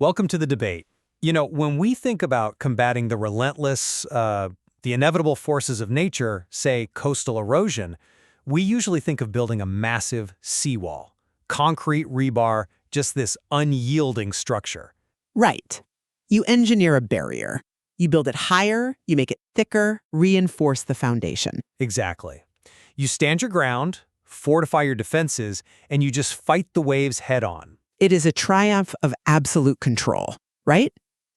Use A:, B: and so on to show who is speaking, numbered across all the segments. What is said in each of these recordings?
A: Welcome to the debate. When we think about combating the relentless, the inevitable forces of nature, say coastal erosion, we usually think of building a massive seawall. Concrete rebar, just this unyielding structure.
B: Right. You engineer a barrier. You build it higher, you make it thicker, reinforce the foundation.
A: Exactly. You stand your ground, fortify your defenses, and you just fight the waves head-on.
B: It is a triumph of absolute control, right?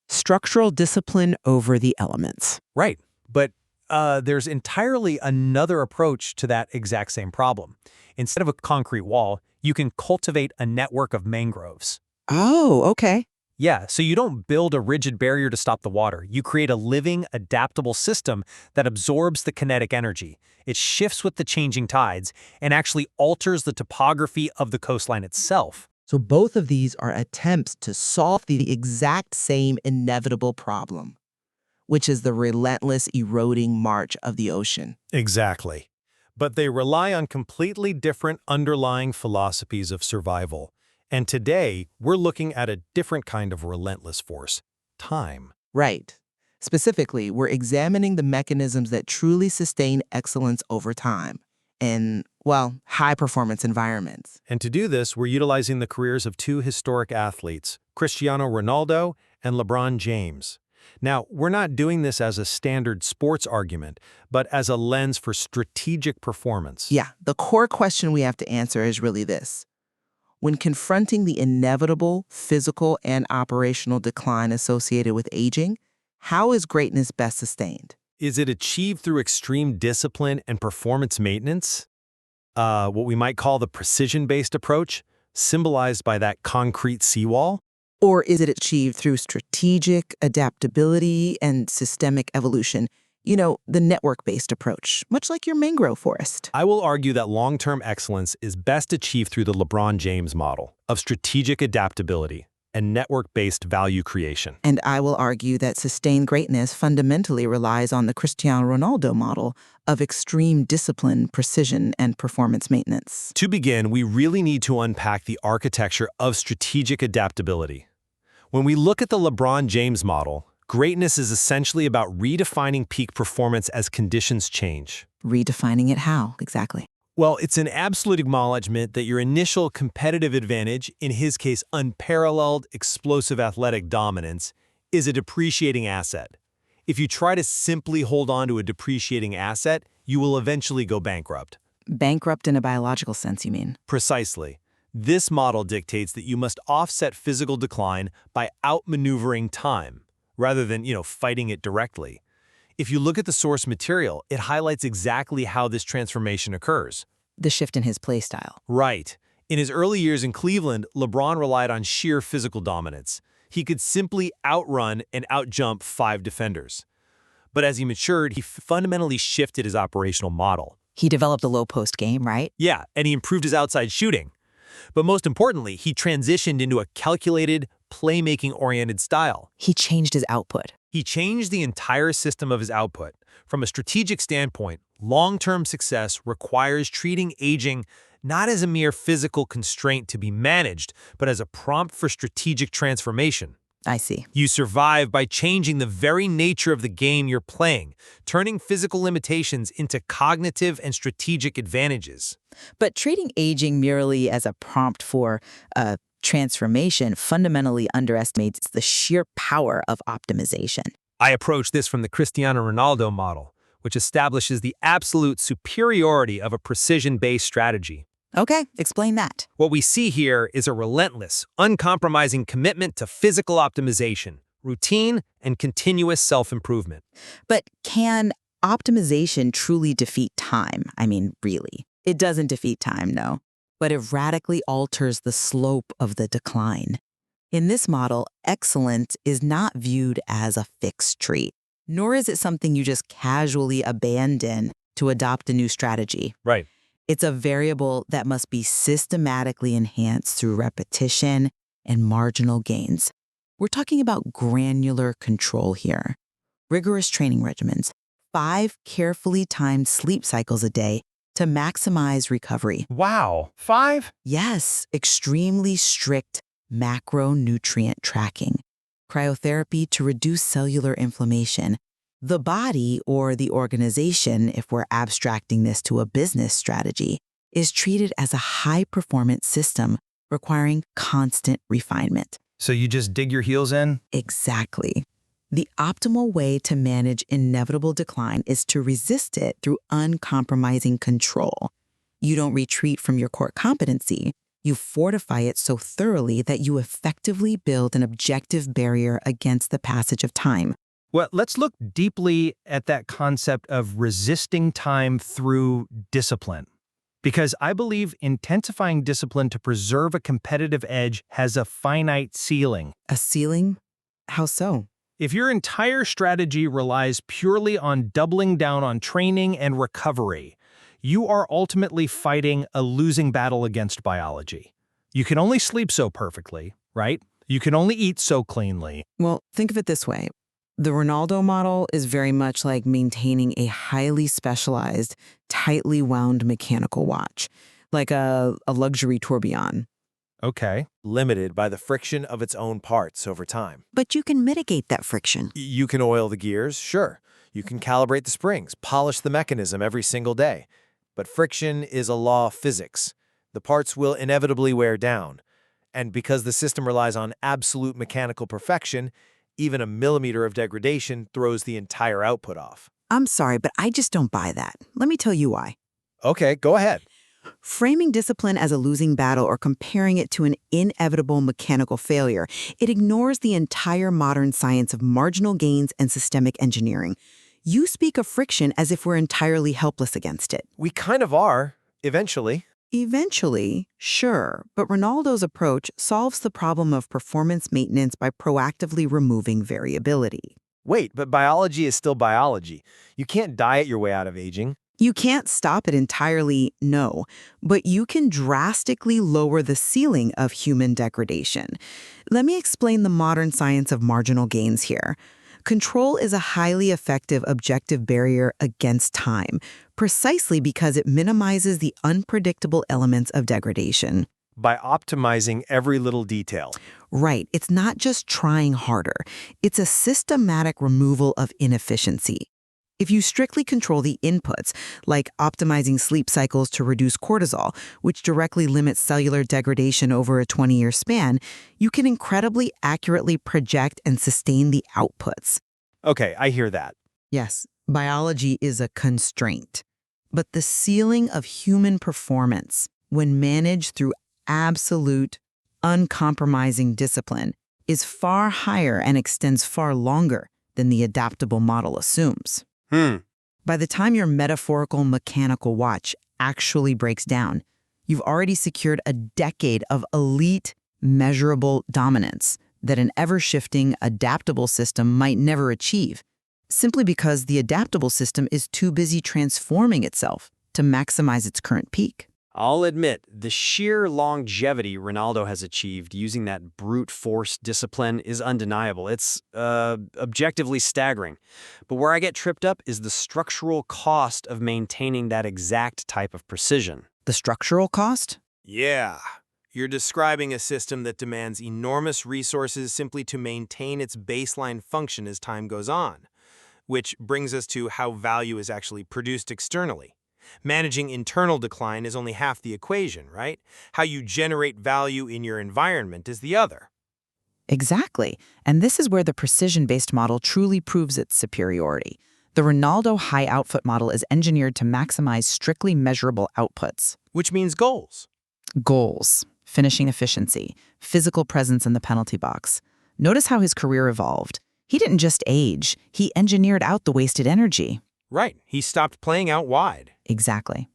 B: Structural discipline over the elements.
A: Right. But there's entirely another approach to that exact same problem. Instead of a concrete wall, you can cultivate a network of mangroves.
B: Oh, okay.
A: Yeah, so you don't build a rigid barrier to stop the water. You create a living, adaptable system that absorbs the kinetic energy. It shifts with the changing tides and actually alters the topography of the coastline itself.
C: So both of these are attempts to solve the exact same inevitable problem, which is the relentless eroding march of the ocean.
A: Exactly. But they rely on completely different underlying philosophies of survival. And today, we're looking at a different kind of relentless force, time.
C: Right. Specifically, we're examining the mechanisms that truly sustain excellence over time in, well, high-performance environments.
A: And to do this, we're utilizing the careers of two historic athletes, Cristiano Ronaldo and LeBron James. Now, we're not doing this as a standard sports argument, but as a lens for strategic performance.
C: Yeah, the core question we have to answer is really this. When confronting the inevitable physical and operational decline associated with aging, how is greatness best sustained?
A: Is it achieved through extreme discipline and performance maintenance? What we might call the precision-based approach, symbolized by that concrete seawall?
C: Or is it achieved through strategic adaptability and systemic evolution? The network-based approach, much like your mangrove forest.
A: I will argue that long-term excellence is best achieved through the LeBron James model of strategic adaptability and network-based value creation.
C: And I will argue that sustained greatness fundamentally relies on the Cristiano Ronaldo model of extreme discipline, precision, and performance maintenance.
A: To begin, we really need to unpack the architecture of strategic adaptability. When we look at the LeBron James model, greatness is essentially about redefining peak performance as conditions change.
C: Redefining it how, exactly?
A: Well, it's an absolute acknowledgement that your initial competitive advantage, in his case unparalleled explosive athletic dominance, is a depreciating asset. If you try to simply hold on to a depreciating asset, you will eventually go bankrupt.
C: Bankrupt in a biological sense, you mean?
A: Precisely. This model dictates that you must offset physical decline by outmaneuvering time, rather than, fighting it directly. If you look at the source material, it highlights exactly how this transformation occurs.
C: The shift in his play style.
A: Right. In his early years in Cleveland, LeBron relied on sheer physical dominance. He could simply outrun and outjump 5 defenders. But as he matured, he fundamentally shifted his operational model.
C: He developed a low-post game, right?
A: Yeah, and he improved his outside shooting. But most importantly, he transitioned into a calculated, playmaking-oriented style.
C: He changed his output.
A: He changed the entire system of his output. From a strategic standpoint, long-term success requires treating aging not as a mere physical constraint to be managed, but as a prompt for strategic transformation.
C: I see.
A: You survive by changing the very nature of the game you're playing, turning physical limitations into cognitive and strategic advantages.
D: But treating aging merely as a prompt for transformation fundamentally underestimates the sheer power of optimization.
A: I approach this from the Cristiano Ronaldo model, which establishes the absolute superiority of a precision-based strategy.
D: Okay, explain that.
A: What we see here is a relentless, uncompromising commitment to physical optimization, routine, and continuous self-improvement.
D: But can optimization truly defeat time? I mean, really. It doesn't defeat time, no. But it radically alters the slope of the decline. In this model, excellence is not viewed as a fixed trait, nor is it something you just casually abandon to adopt a new strategy.
A: Right.
D: It's a variable that must be systematically enhanced through repetition and marginal gains. We're talking about granular control here. Rigorous training regimens, 5 carefully timed sleep cycles a day to maximize recovery.
A: Wow, 5?
D: Yes, extremely strict macronutrient tracking, cryotherapy to reduce cellular inflammation. The body, or the organization, if we're abstracting this to a business strategy, is treated as a high-performance system requiring constant refinement.
A: So you just dig your heels in?
D: Exactly. The optimal way to manage inevitable decline is to resist it through uncompromising control. You don't retreat from your core competency. You fortify it so thoroughly that you effectively build an objective barrier against the passage of time.
A: Well, let's look deeply at that concept of resisting time through discipline. Because I believe intensifying discipline to preserve a competitive edge has a finite ceiling.
D: A ceiling? How so?
A: If your entire strategy relies purely on doubling down on training and recovery, you are ultimately fighting a losing battle against biology. You can only sleep so perfectly, right? You can only eat so cleanly.
D: Well, think of it this way. The Ronaldo model is very much like maintaining a highly specialized, tightly wound mechanical watch, like a luxury tourbillon.
A: Okay.
E: Limited by the friction of its own parts over time.
F: But you can mitigate that friction.
E: You can oil the gears, sure. You can calibrate the springs, polish the mechanism every single day. But friction is a law of physics. The parts will inevitably wear down. And because the system relies on absolute mechanical perfection, even a millimeter of degradation throws the entire output off.
F: I'm sorry, but I just don't buy that. Let me tell you why.
E: Okay, go ahead.
F: Framing discipline as a losing battle or comparing it to an inevitable mechanical failure, it ignores the entire modern science of marginal gains and systemic engineering. You speak of friction as if we're entirely helpless against it.
E: We kind of are, eventually.
F: Eventually, sure, but Ronaldo's approach solves the problem of performance maintenance by proactively removing variability.
E: Wait, but biology is still biology. You can't diet your way out of aging.
F: You can't stop it entirely, no, but you can drastically lower the ceiling of human degradation. Let me explain the modern science of marginal gains here. Control is a highly effective objective barrier against time, precisely because it minimizes the unpredictable elements of degradation.
E: By optimizing every little detail.
F: Right, it's not just trying harder. It's a systematic removal of inefficiency. If you strictly control the inputs, like optimizing sleep cycles to reduce cortisol, which directly limits cellular degradation over a 20-year span, you can incredibly accurately project and sustain the outputs.
E: Okay, I hear that.
F: Yes, biology is a constraint. But the ceiling of human performance, when managed through absolute, uncompromising discipline, is far higher and extends far longer than the adaptable model assumes. By the time your metaphorical mechanical watch actually breaks down, you've already secured a decade of elite, measurable dominance that an ever-shifting, adaptable system might never achieve, simply because the adaptable system is too busy transforming itself to maximize its current peak.
G: I'll admit, the sheer longevity Ronaldo has achieved using that brute force discipline is undeniable. It's objectively staggering. But where I get tripped up is the structural cost of maintaining that exact type of precision.
F: The structural cost?
E: Yeah. You're describing a system that demands enormous resources simply to maintain its baseline function as time goes on. Which brings us to how value is actually produced externally. Managing internal decline is only half the equation, right? How you generate value in your environment is the other.
D: Exactly. And this is where the precision-based model truly proves its superiority. The Ronaldo high output model is engineered to maximize strictly measurable outputs.
E: Which means goals.
D: Goals, finishing efficiency, physical presence in the penalty box. Notice how his career evolved. He didn't just age, he engineered out the wasted energy.
E: Right. He stopped playing out wide.
D: Exactly.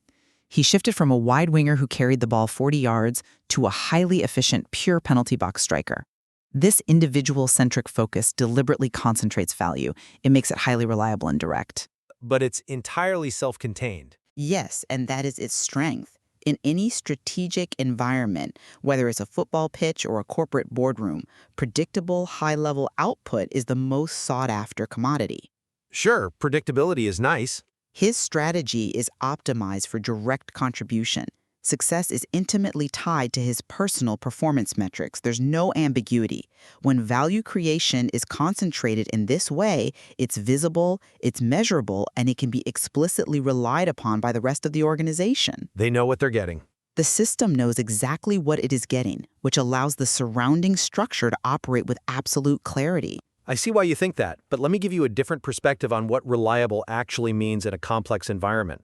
D: He shifted from a wide winger who carried the ball 40 yards to a highly efficient, pure penalty box striker. This individual-centric focus deliberately concentrates value. It makes it highly reliable and direct.
E: But it's entirely self-contained.
B: Yes, and that is its strength. In any strategic environment, whether it's a football pitch or a corporate boardroom, predictable high-level output is the most sought-after commodity.
E: Sure, predictability is nice.
B: His strategy is optimized for direct contribution. Success is intimately tied to his personal performance metrics. There's no ambiguity. When value creation is concentrated in this way, it's visible, it's measurable, and it can be explicitly relied upon by the rest of the organization.
E: They know what they're getting.
B: The system knows exactly what it is getting, which allows the surrounding structure to operate with absolute clarity.
E: I see why you think that, but let me give you a different perspective on what reliable actually means in a complex environment.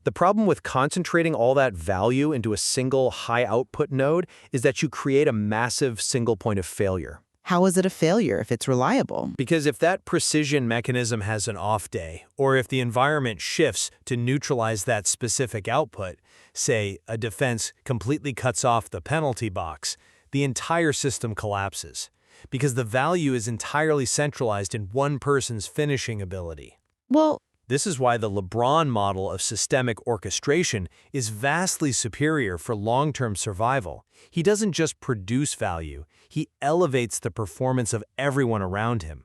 E: The problem with concentrating all that value into a single high-output node is that you create a massive single point of failure.
B: How is it a failure if it's reliable?
E: Because if that precision mechanism has an off day, or if the environment shifts to neutralize that specific output, say a defense completely cuts off the penalty box, the entire system collapses. Because the value is entirely centralized in one person's finishing ability.
B: Well,
E: this is why the LeBron model of systemic orchestration is vastly superior for long-term survival. He doesn't just produce value, he elevates the performance of everyone around him.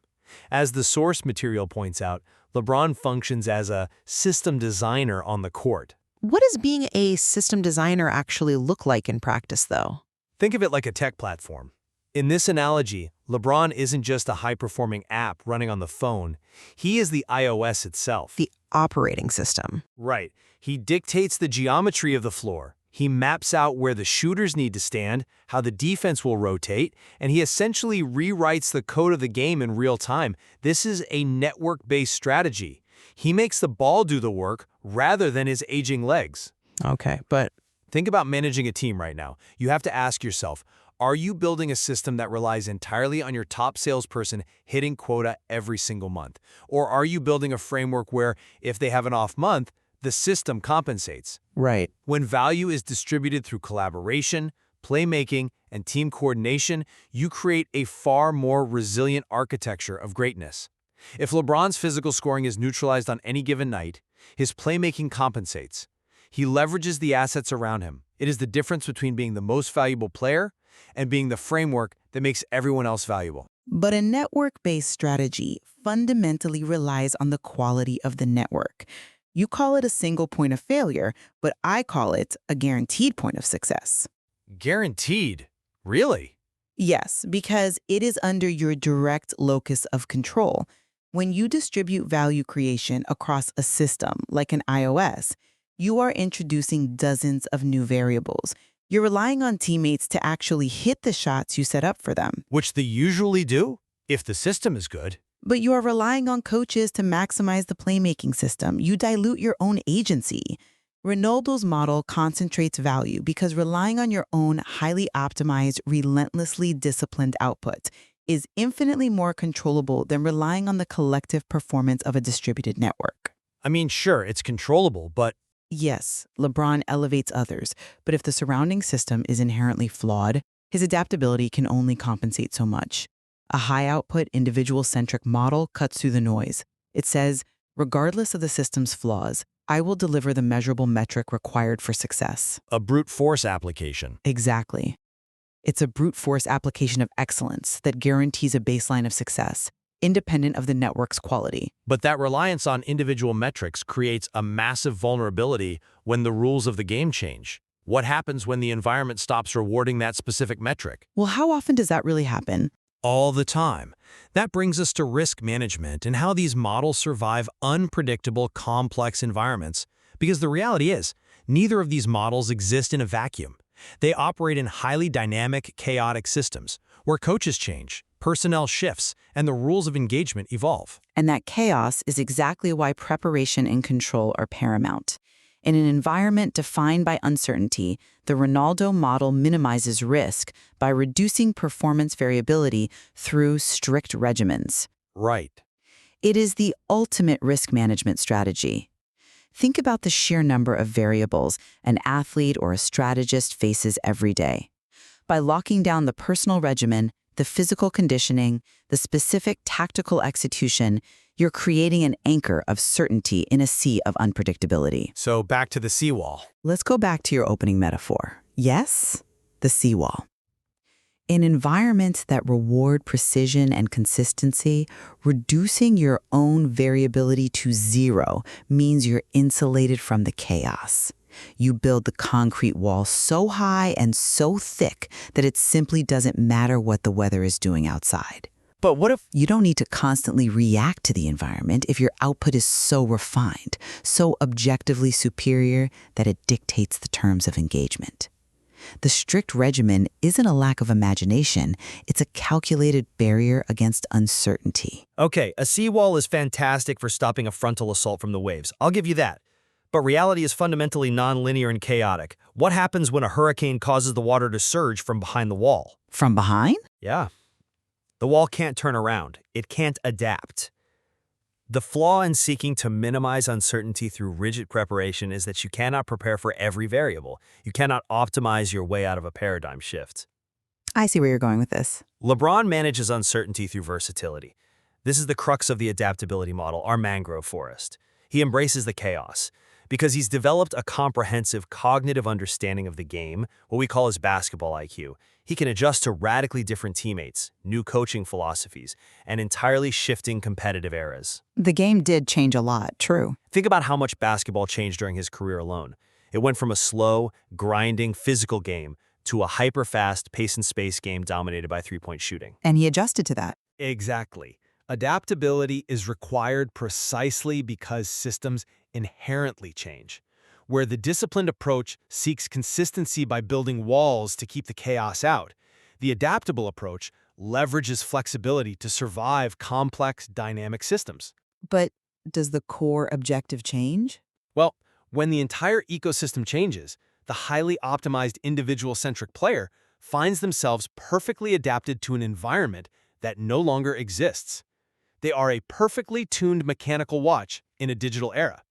E: As the source material points out, LeBron functions as a system designer on the court.
H: What does being a system designer actually look like in practice, though?
E: Think of it like a tech platform. In this analogy, LeBron isn't just a high-performing app running on the phone. He is the iOS itself.
H: The operating system.
E: Right. He dictates the geometry of the floor. He maps out where the shooters need to stand, how the defense will rotate, and he essentially rewrites the code of the game in real time. This is a network-based strategy. He makes the ball do the work rather than his aging legs.
H: Okay, but
E: think about managing a team right now. You have to ask yourself, are you building a system that relies entirely on your top salesperson hitting quota every single month? Or are you building a framework where, if they have an off month, the system compensates?
H: right.
E: When value is distributed through collaboration, playmaking, and team coordination, you create a far more resilient architecture of greatness. If LeBron's physical scoring is neutralized on any given night, his playmaking compensates. He leverages the assets around him. It is the difference between being the most valuable player and being the framework that makes everyone else valuable.
B: But a network-based strategy fundamentally relies on the quality of the network. You call it a single point of failure, but I call it a guaranteed point of success.
E: Guaranteed? Really?
B: Yes, because it is under your direct locus of control. When you distribute value creation across a system, like an iOS, you are introducing dozens of new variables. You're relying on teammates to actually hit the shots you set up for them.
E: Which they usually do, if the system is good.
B: But you are relying on coaches to maximize the playmaking system. You dilute your own agency. Ronaldo's model concentrates value because relying on your own highly optimized, relentlessly disciplined output is infinitely more controllable than relying on the collective performance of a distributed network.
E: I mean, sure, it's controllable, but
B: Yes, LeBron elevates others, but if the surrounding system is inherently flawed, his adaptability can only compensate so much. A high-output, individual-centric model cuts through the noise. It says, regardless of the system's flaws, I will deliver the measurable metric required for success.
E: a brute force application.
B: Exactly. It's a brute force application of excellence that guarantees a baseline of success, independent of the network's quality.
E: But that reliance on individual metrics creates a massive vulnerability when the rules of the game change. What happens when the environment stops rewarding that specific metric?
B: Well, how often does that really happen?
E: All the time. That brings us to risk management and how these models survive unpredictable, complex environments. Because the reality is, neither of these models exist in a vacuum. They operate in highly dynamic, chaotic systems where coaches change, personnel shifts, and the rules of engagement evolve.
B: And that chaos is exactly why preparation and control are paramount. In an environment defined by uncertainty, the Ronaldo model minimizes risk by reducing performance variability through strict regimens.
E: Right.
B: It is the ultimate risk management strategy. Think about the sheer number of variables an athlete or a strategist faces every day. By locking down the personal regimen, the physical conditioning, the specific tactical execution, you're creating an anchor of certainty in a sea of unpredictability.
E: So back to the seawall.
B: Let's go back to your opening metaphor. Yes, the seawall. In environments that reward precision and consistency, reducing your own variability to zero means you're insulated from the chaos.
D: You build the concrete wall so high and so thick that it simply doesn't matter what the weather is doing outside.
G: But what if
D: You don't need to constantly react to the environment if your output is so refined, so objectively superior that it dictates the terms of engagement. The strict regimen isn't a lack of imagination, it's a calculated barrier against uncertainty.
A: Okay, a seawall is fantastic for stopping a frontal assault from the waves. I'll give you that. But reality is fundamentally nonlinear and chaotic. What happens when a hurricane causes the water to surge from behind the wall?
D: From behind?
A: Yeah. The wall can't turn around. It can't adapt. The flaw in seeking to minimize uncertainty through rigid preparation is that you cannot prepare for every variable. You cannot optimize your way out of a paradigm shift.
D: I see where you're going with this.
A: LeBron manages uncertainty through versatility. This is the crux of the adaptability model, our mangrove forest. He embraces the chaos because he's developed a comprehensive cognitive understanding of the game, what we call his basketball IQ. He can adjust to radically different teammates, new coaching philosophies, and entirely shifting competitive eras.
D: The game did change a lot, true.
A: Think about how much basketball changed during his career alone. It went from a slow, grinding, physical game to a hyper-fast, pace-and-space game dominated by three-point shooting.
D: And he adjusted to that.
A: Exactly. Adaptability is required precisely because systems inherently change. Where the disciplined approach seeks consistency by building walls to keep the chaos out, the adaptable approach leverages flexibility to survive complex, dynamic systems.
D: But does the core objective change?
A: Well, when the entire ecosystem changes, the highly optimized individual-centric player finds themselves perfectly adapted to an environment that no longer exists. They are a perfectly tuned mechanical watch in a digital era.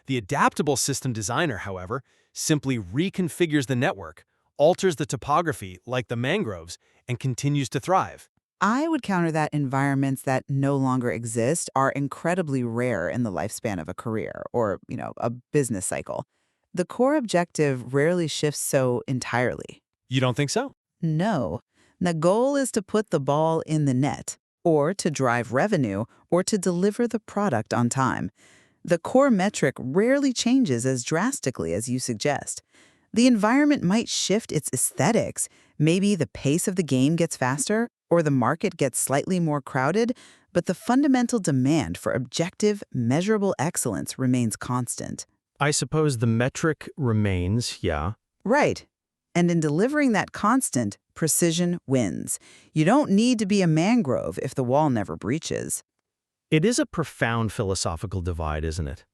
A: The adaptable system designer, however, simply reconfigures the network, alters the topography like the mangroves, and continues to thrive.
B: I would counter that environments that no longer exist are incredibly rare in the lifespan of a career or, a business cycle. The core objective rarely shifts so entirely.
A: You don't think so?
B: No. The goal is to put the ball in the net, or to drive revenue, or to deliver the product on time. The core metric rarely changes as drastically as you suggest. The environment might shift its aesthetics. Maybe the pace of the game gets faster, or the market gets slightly more crowded, but the fundamental demand for objective, measurable excellence remains constant.
A: I suppose the metric remains, yeah.
B: Right. And in delivering that constant, precision wins. You don't need to be a mangrove if the wall never breaches.
A: It is a profound philosophical divide, isn't it?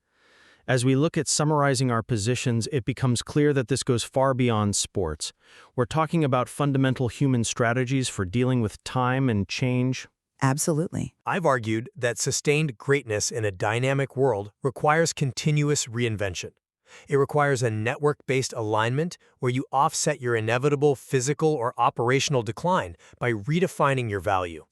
A: As we look at summarizing our positions, it becomes clear that this goes far beyond sports. We're talking about fundamental human strategies for dealing with time and change.
B: Absolutely.
E: I've argued that sustained greatness in a dynamic world requires continuous reinvention. It requires a network-based alignment where you offset your inevitable physical or operational decline by redefining your value.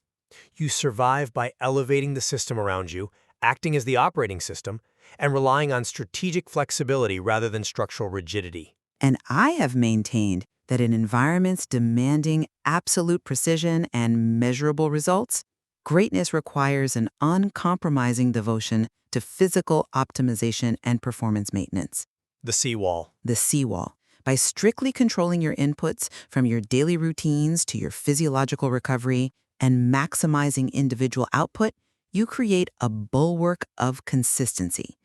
E: You survive by elevating the system around you, acting as the operating system, and relying on strategic flexibility rather than structural rigidity.
B: And I have maintained that in environments demanding absolute precision and measurable results, greatness requires an uncompromising devotion to physical optimization and performance maintenance.
E: The seawall.
B: The seawall. By strictly controlling your inputs from your daily routines to your physiological recovery and maximizing individual output, you create a bulwark of consistency.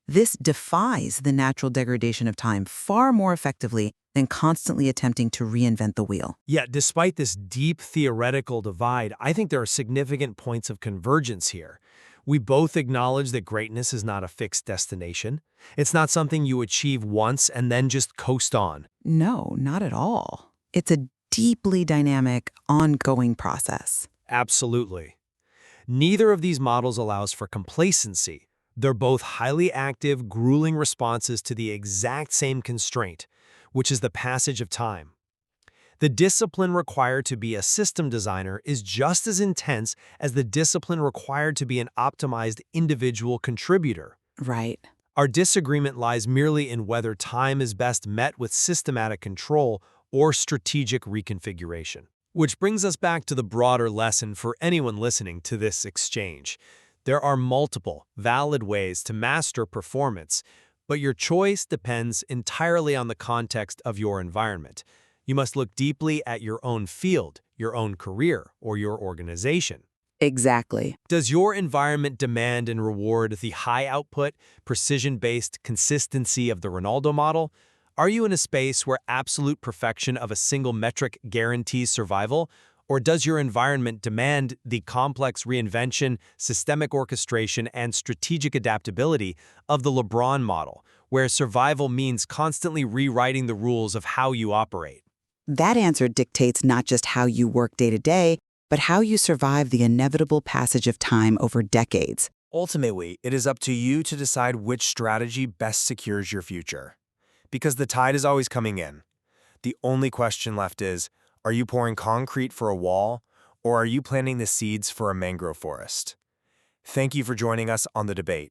B: This defies the natural degradation of time far more effectively than constantly attempting to reinvent the wheel.
A: Yet, despite this deep theoretical divide, I think there are significant points of convergence here. We both acknowledge that greatness is not a fixed destination. It's not something you achieve once and then just coast on.
B: No, not at all. It's a deeply dynamic, ongoing process.
A: Absolutely. Neither of these models allows for complacency. They're both highly active, grueling responses to the exact same constraint, which is the passage of time. The discipline required to be a system designer is just as intense as the discipline required to be an optimized individual contributor.
B: Right.
A: Our disagreement lies merely in whether time is best met with systematic control or strategic reconfiguration. Which brings us back to the broader lesson for anyone listening to this exchange. There are multiple, valid ways to master performance, But your choice depends entirely on the context of your environment. You must look deeply at your own field, your own career, or your organization.
B: Exactly.
A: Does your environment demand and reward the high output, precision-based consistency of the Ronaldo model? Are you in a space where absolute perfection of a single metric guarantees survival? Or does your environment demand the complex reinvention, systemic orchestration, and strategic adaptability of the LeBron model, where survival means constantly rewriting the rules of how you operate?
D: That answer dictates not just how you work day to day, but how you survive the inevitable passage of time over decades.
I: Ultimately, it is up to you to decide which strategy best secures your future. Because the tide is always coming in. The only question left is, are you pouring concrete for a wall, or are you planting the seeds for a mangrove forest? Thank you for joining us on The Debate.